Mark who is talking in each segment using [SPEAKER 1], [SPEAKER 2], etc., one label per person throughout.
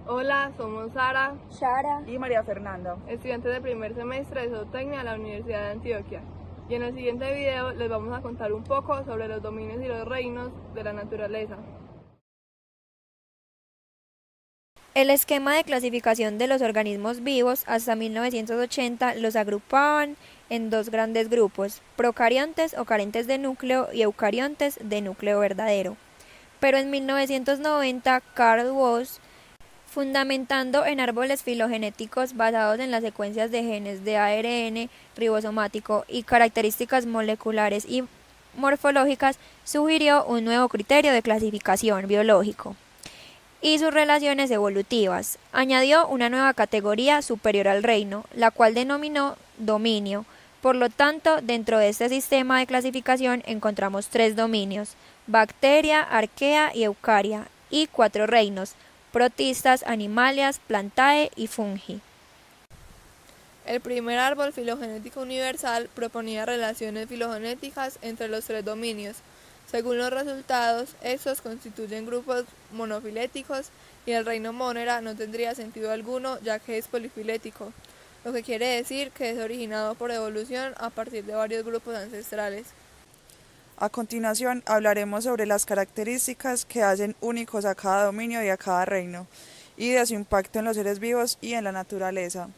[SPEAKER 1] Hola, somos Sara,
[SPEAKER 2] Sara
[SPEAKER 3] y María Fernanda.
[SPEAKER 1] estudiantes de primer semestre de Zootecnia de la Universidad de Antioquia. Y en el siguiente video les vamos a contar un poco sobre los dominios y los reinos de la naturaleza.
[SPEAKER 2] El esquema de clasificación de los organismos vivos hasta 1980 los agrupaban en dos grandes grupos, procariontes o carentes de núcleo y eucariontes de núcleo verdadero. Pero en 1990 Carl Woese, fundamentando en árboles filogenéticos basados en las secuencias de genes de ARN ribosomático y características moleculares y morfológicas, sugirió un nuevo criterio de clasificación biológico y sus relaciones evolutivas. Añadió una nueva categoría superior al reino, la cual denominó dominio. Por lo tanto, dentro de este sistema de clasificación encontramos tres dominios: bacteria, arquea y eucaria, y cuatro reinos: protistas, animalias, plantae y fungi.
[SPEAKER 1] El primer árbol filogenético universal proponía relaciones filogenéticas entre los tres dominios. Según los resultados, estos constituyen grupos monofiléticos y el reino Monera no tendría sentido alguno ya que es polifilético, lo que quiere decir que es originado por evolución a partir de varios grupos ancestrales.
[SPEAKER 3] A continuación hablaremos sobre las características que hacen únicos a cada dominio y a cada reino, y de su impacto en los seres vivos y en la naturaleza.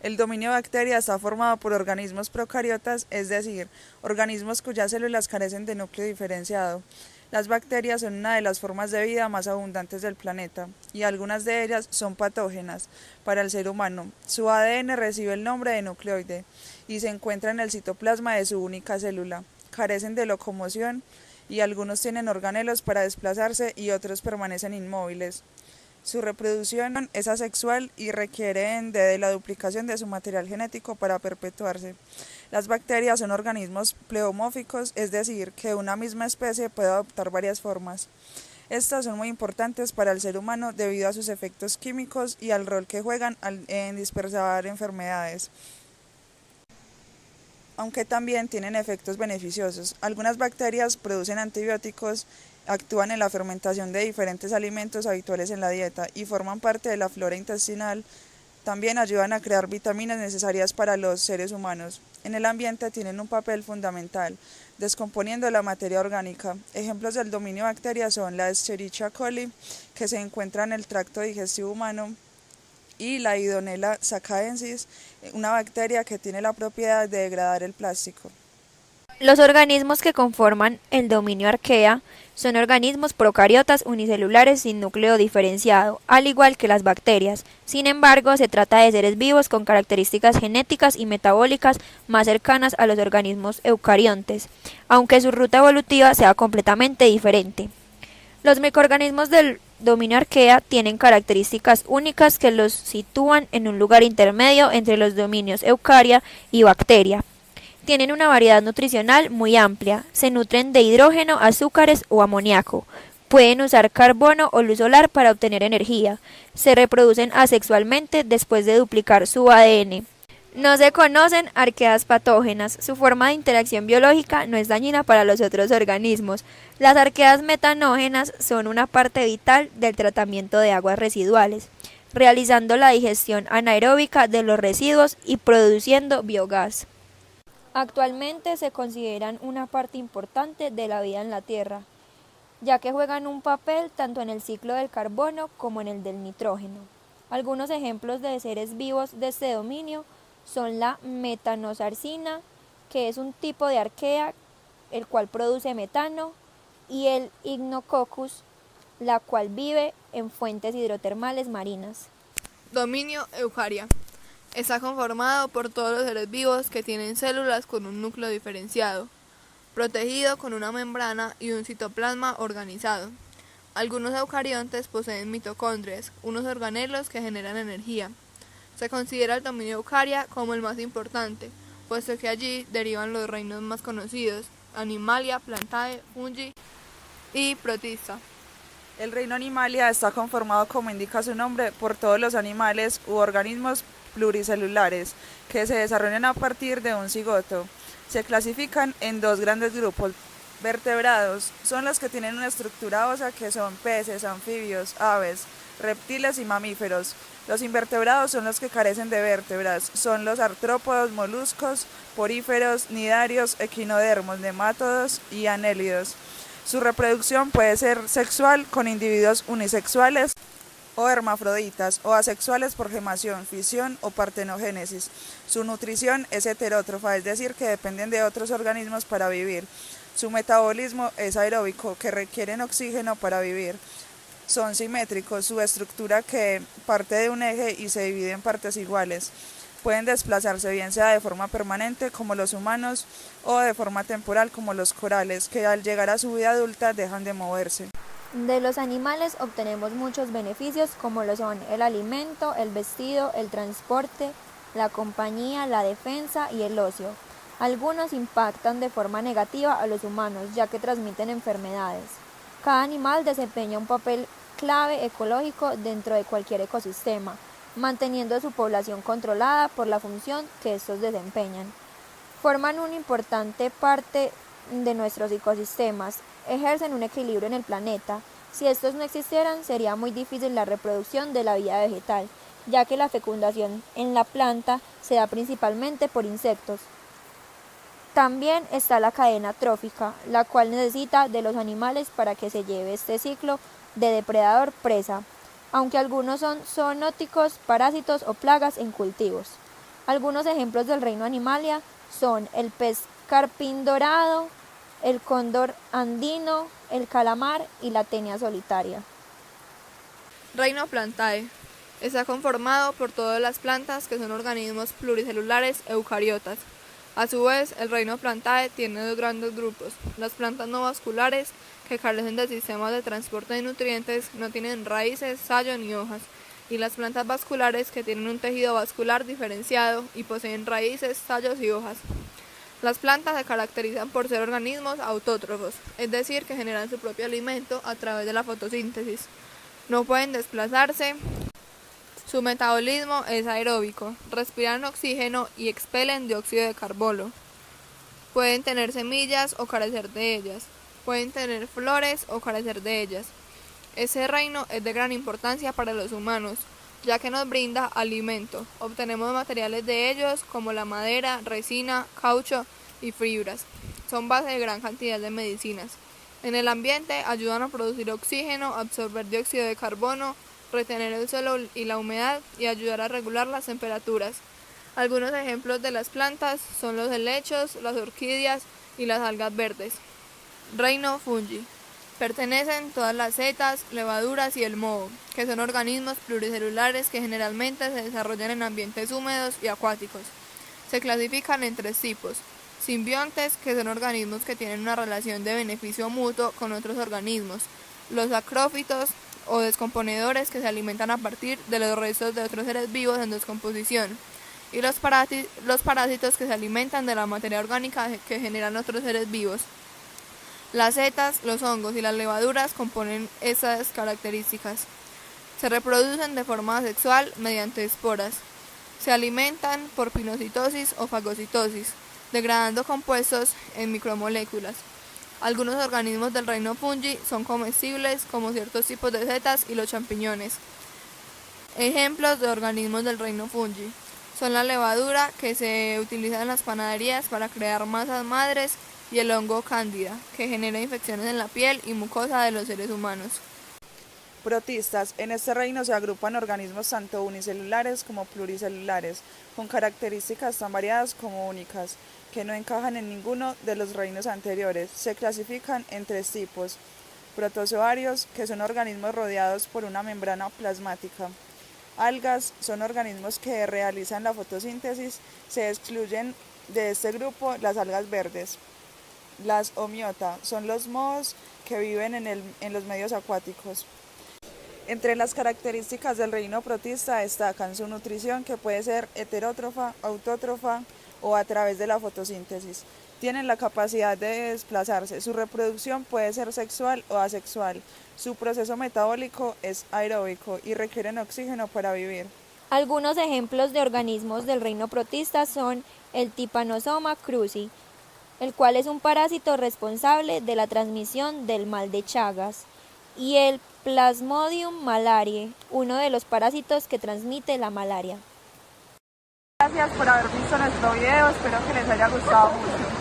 [SPEAKER 3] El dominio bacteria está formado por organismos procariotas, es decir, organismos cuyas células carecen de núcleo diferenciado. Las bacterias son una de las formas de vida más abundantes del planeta, y algunas de ellas son patógenas para el ser humano. Su ADN recibe el nombre de nucleoide y se encuentra en el citoplasma de su única célula. Carecen de locomoción y algunos tienen organelos para desplazarse y otros permanecen inmóviles. Su reproducción es asexual y requieren de la duplicación de su material genético para perpetuarse. Las bacterias son organismos pleomórficos, es decir, que una misma especie puede adoptar varias formas. Estas son muy importantes para el ser humano debido a sus efectos químicos y al rol que juegan en dispersar enfermedades, aunque también tienen efectos beneficiosos. Algunas bacterias producen antibióticos, actúan en la fermentación de diferentes alimentos habituales en la dieta y forman parte de la flora intestinal. También ayudan a crear vitaminas necesarias para los seres humanos. En el ambiente tienen un papel fundamental, descomponiendo la materia orgánica. Ejemplos del dominio bacteria son la Escherichia coli, que se encuentra en el tracto digestivo humano, y la Idonella sacchaensis, una bacteria que tiene la propiedad de degradar el plástico.
[SPEAKER 2] Los organismos que conforman el dominio arquea son organismos procariotas unicelulares sin núcleo diferenciado, al igual que las bacterias. Sin embargo, se trata de seres vivos con características genéticas y metabólicas más cercanas a los organismos eucariontes, aunque su ruta evolutiva sea completamente diferente. Los microorganismos del dominio arquea tienen características únicas que los sitúan en un lugar intermedio entre los dominios eucaria y bacteria. Tienen una variedad nutricional muy amplia, se nutren de hidrógeno, azúcares o amoníaco, pueden usar carbono o luz solar para obtener energía, se reproducen asexualmente después de duplicar su ADN. No se conocen arqueas patógenas, su forma de interacción biológica no es dañina para los otros organismos. Las arqueas metanógenas son una parte vital del tratamiento de aguas residuales, realizando la digestión anaeróbica de los residuos y produciendo biogás. Actualmente se consideran una parte importante de la vida en la Tierra, ya que juegan un papel tanto en el ciclo del carbono como en el del nitrógeno. Algunos ejemplos de seres vivos de este dominio son la metanosarcina, que es un tipo de arquea el cual produce metano, y el Icnococcus, la cual vive en fuentes hidrotermales marinas.
[SPEAKER 1] Dominio eucaria. Está conformado por todos los seres vivos que tienen células con un núcleo diferenciado, protegido con una membrana y un citoplasma organizado. Algunos eucariontes poseen mitocondrias, unos organelos que generan energía. Se considera el dominio eucaria como el más importante, puesto que allí derivan los reinos más conocidos: Animalia, Plantae, Fungi y Protista.
[SPEAKER 3] El reino Animalia está conformado, como indica su nombre, por todos los animales u organismos pluricelulares que se desarrollan a partir de un cigoto. Se clasifican en dos grandes grupos. Vertebrados son los que tienen una estructura ósea, que son peces, anfibios, aves. reptiles y mamíferos. Los invertebrados son los que carecen de vértebras, son los artrópodos, moluscos, poríferos, nidarios, equinodermos, nemátodos y anélidos. Su reproducción puede ser sexual con individuos unisexuales o hermafroditas, o asexuales por gemación, fisión o partenogénesis. Su nutrición es heterótrofa, es decir, que dependen de otros organismos para vivir. Su metabolismo es aeróbico, que requieren oxígeno para vivir. Son simétricos, su estructura que parte de un eje y se divide en partes iguales. Pueden desplazarse bien sea de forma permanente como los humanos o de forma temporal como los corales, que al llegar a su vida adulta dejan de moverse.
[SPEAKER 2] De los animales obtenemos muchos beneficios como lo son el alimento, el vestido, el transporte, la compañía, la defensa y el ocio. Algunos impactan de forma negativa a los humanos ya que transmiten enfermedades. Cada animal desempeña un papel clave ecológico dentro de cualquier ecosistema, manteniendo su población controlada por la función que estos desempeñan. Forman una importante parte de nuestros ecosistemas, ejercen un equilibrio en el planeta. Si estos no existieran, sería muy difícil la reproducción de la vida vegetal, ya que la fecundación en la planta se da principalmente por insectos. También está la cadena trófica, la cual necesita de los animales para que se lleve este ciclo de depredador-presa, aunque algunos son zoonóticos, parásitos o plagas en cultivos. Algunos ejemplos del reino animalia son el pez carpín dorado, el cóndor andino, el calamar y la tenia solitaria.
[SPEAKER 1] Reino Plantae. Está conformado por todas las plantas que son organismos pluricelulares eucariotas. A su vez, el reino Plantae tiene dos grandes grupos. Las plantas no vasculares, que carecen de sistemas de transporte de nutrientes, no tienen raíces, tallo ni hojas, y las plantas vasculares, que tienen un tejido vascular diferenciado y poseen raíces, tallos y hojas. Las plantas se caracterizan por ser organismos autótrofos, es decir, que generan su propio alimento a través de la fotosíntesis. No pueden desplazarse. Su metabolismo es aeróbico, respiran oxígeno y expelen dióxido de carbono. Pueden tener semillas o carecer de ellas. Pueden tener flores o carecer de ellas. Ese reino es de gran importancia para los humanos, ya que nos brinda alimento. Obtenemos materiales de ellos como la madera, resina, caucho y fibras. Son base de gran cantidad de medicinas. En el ambiente ayudan a producir oxígeno, absorber dióxido de carbono, retener el suelo y la humedad y ayudar a regular las temperaturas. Algunos ejemplos de las plantas son los helechos, las orquídeas y las algas verdes. Reino Fungi. Pertenecen todas las setas, levaduras y el moho, que son organismos pluricelulares que generalmente se desarrollan en ambientes húmedos y acuáticos. Se clasifican en 3 tipos. Simbiontes, que son organismos que tienen una relación de beneficio mutuo con otros organismos. Los acrófitos, o descomponedores, que se alimentan a partir de los restos de otros seres vivos en descomposición. Y los parásitos, que se alimentan de la materia orgánica que generan otros seres vivos. Las setas, los hongos y las levaduras componen esas características. Se reproducen de forma asexual mediante esporas. Se alimentan por pinocitosis o fagocitosis, degradando compuestos en micromoléculas. Algunos organismos del reino fungi son comestibles, como ciertos tipos de setas y los champiñones. Ejemplos de organismos del reino fungi son la levadura, que se utiliza en las panaderías para crear masas madres, y el hongo cándida, que genera infecciones en la piel y mucosa de los seres humanos.
[SPEAKER 3] Protistas. En este reino se agrupan organismos tanto unicelulares como pluricelulares, con características tan variadas como únicas, que no encajan en ninguno de los reinos anteriores. Se clasifican en 3 tipos. Protozoarios, que son organismos rodeados por una membrana plasmática. Algas, son organismos que realizan la fotosíntesis. Se excluyen de este grupo las algas verdes. Las homiota, son los mohos que viven en los medios acuáticos. Entre las características del reino protista destacan su nutrición, que puede ser heterótrofa, autótrofa o a través de la fotosíntesis. Tienen la capacidad de desplazarse. Su reproducción puede ser sexual o asexual. Su proceso metabólico es aeróbico y requieren oxígeno para vivir.
[SPEAKER 2] Algunos ejemplos de organismos del reino protista son el Trypanosoma cruzi, el cual es un parásito responsable de la transmisión del mal de Chagas, y el Plasmodium malariae, uno de los parásitos que transmite la malaria.
[SPEAKER 3] Gracias por haber visto nuestro video, espero que les haya gustado mucho.